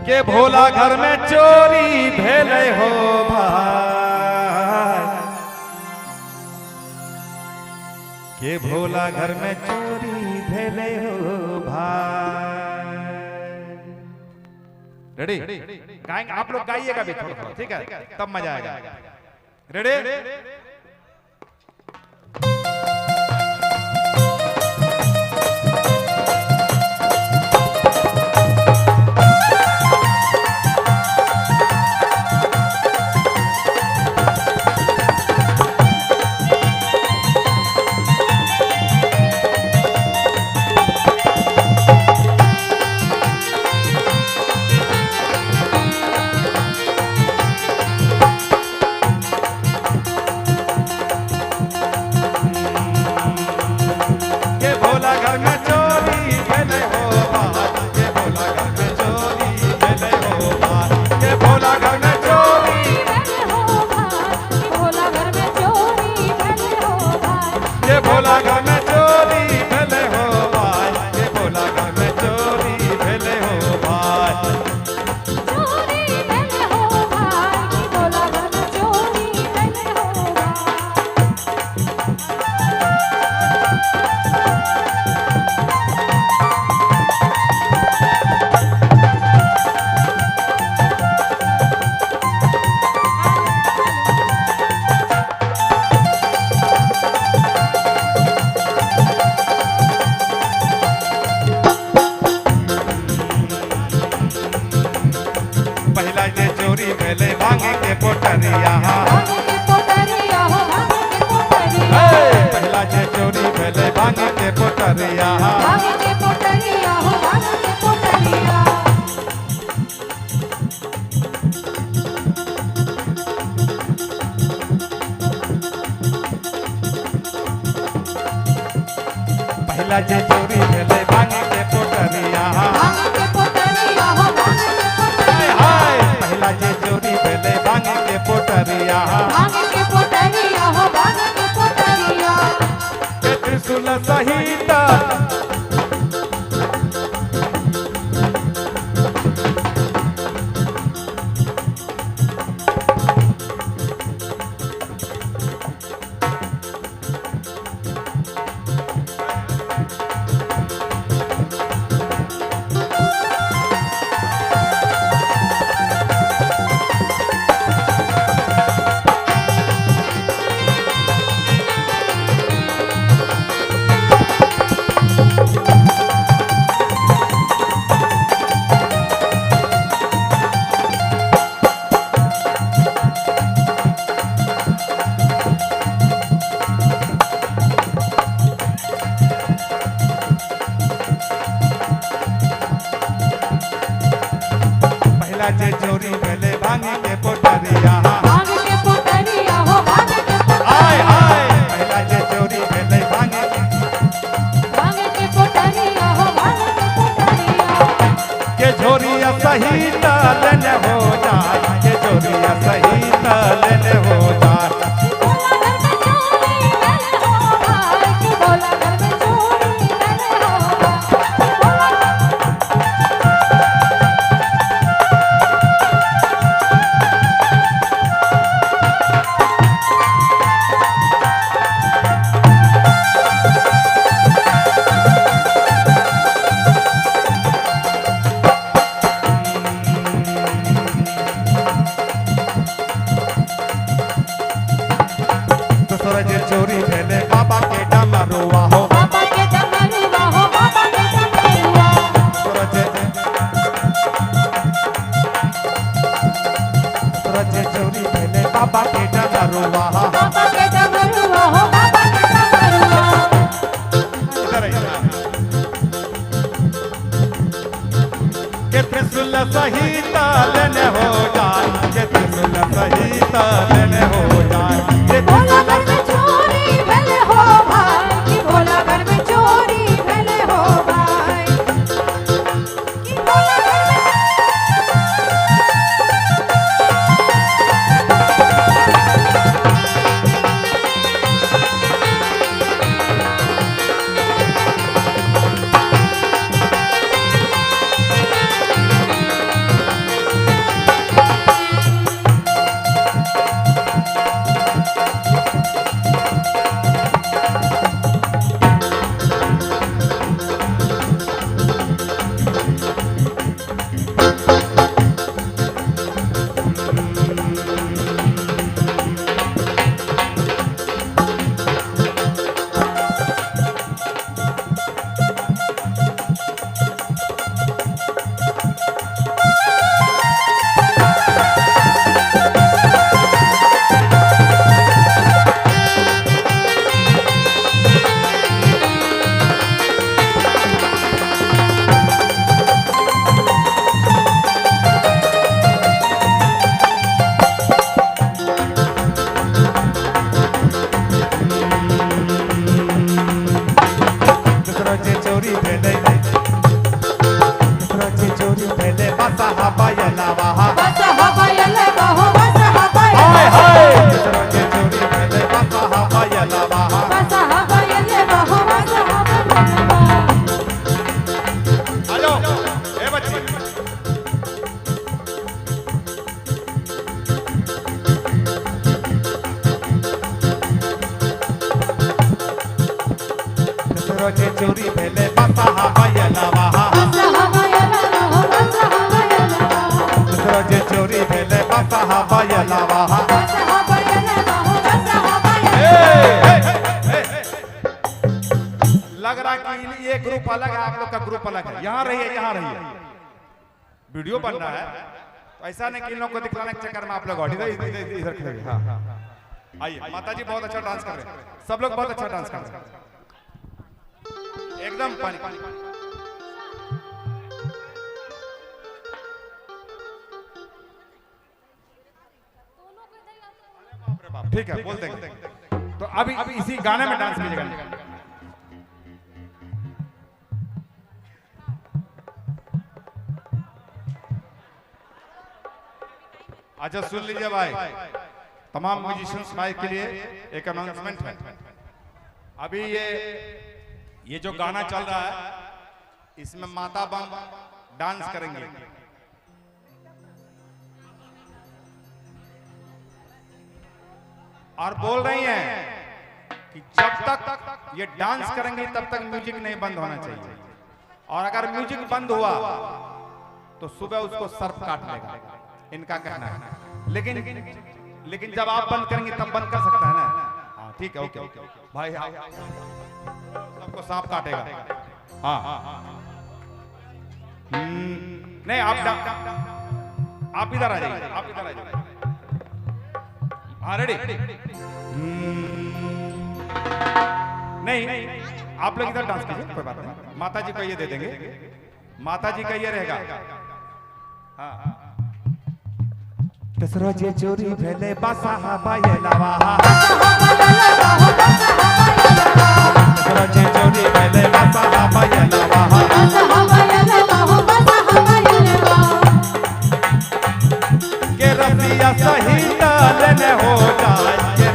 के भोला घर में चोरी भेले हो भाई, के भोला घर में चोरी भेले हो भाई। रेडी? गाएंगे आप लोग, गाइएगा भी थोड़ा थोड़ा, ठीक है, तब मजा आएगा। रेडी? पहला जे चोरी भेले भांगे के पोटरिया, हाय पहला जे चोरी भेले भांगे के पोटरिया, के त्रिशूल सहित जे चोरी भेले भांगे के पोटरिया, हाय हाय पहला जे चोरी भेले भांगे के के झोरिया सहित लेने हो जाए, के झोरिया सहित लेने हो जाए। चोरी भेले बाबा के डमरुआ हो, बाबा के डमरुआ हो, बाबा के डमरुआ। सूरज चोरी भेले बाबा के डमरुआ, बाबा के डमरुआ हो, बाबा के डमरुआ। के त्रिशूल सहित लेने हो जाए, के त्रिशूल सहित लेने हो जाए। के भोला घर में चोरी भेले हो भाई, कि भोला घर में चोरी भेले हो भाई, कि भोला घर में रोजे चोरी भेले बसहा बयलवा रोजे चोरी भेले बसहा बयलवा लग रहा है कि ये ग्रुप अलग है, आप लोग का ग्रुप अलग है। यहाँ रहिए, यहाँ रहिए, वीडियो बन रहा है तो ऐसा नहीं कि इन लोगों को दिखलाने के चक्कर में आप लोग इधर खड़े हैं। हाँ आइए, माता जी बहुत अच्छा डांस कर रहे हैं, सब लोग बहुत अच्छा डांस कर रहे हैं, एकदम पानी पानी। ठीक है, बोल देंगे। तो अभी इसी गाने में डांस कीजिएगा। अच्छा सुन लीजिए भाई, तमाम म्यूजिशियंस भाई के लिए एक अनाउंसमेंट है। अभी ये जो गाना चल रहा है इसमें माता बम डांस करेंगे। और बोल रही हैं कि जब तक ये डांस करेंगे तब तक म्यूजिक नहीं बंद होना चाहिए, और अगर म्यूजिक बंद हुआ तो सुबह उसको सर्प काट लेगा, इनका कहना है। लेकिन जब आप बंद करेंगे तब बंद कर सकता है ना। हाँ ठीक है, ओके भाई, सबको सांप काटेगा। हाँ नहीं, आप इधर आ जाइए, आप इधर आ जाइए। हाँ रेडी? नहीं, आप लोग इधर डांस कीजिए, कोई बात नहीं। माता जी को ये दे देंगे, माता जी का ये रहेगा। हाँ रोजे चोरी भेले बसहा बयलवा रोजे चोरी भेले बसहा बयलवा के रसिया सही लेने हो जाए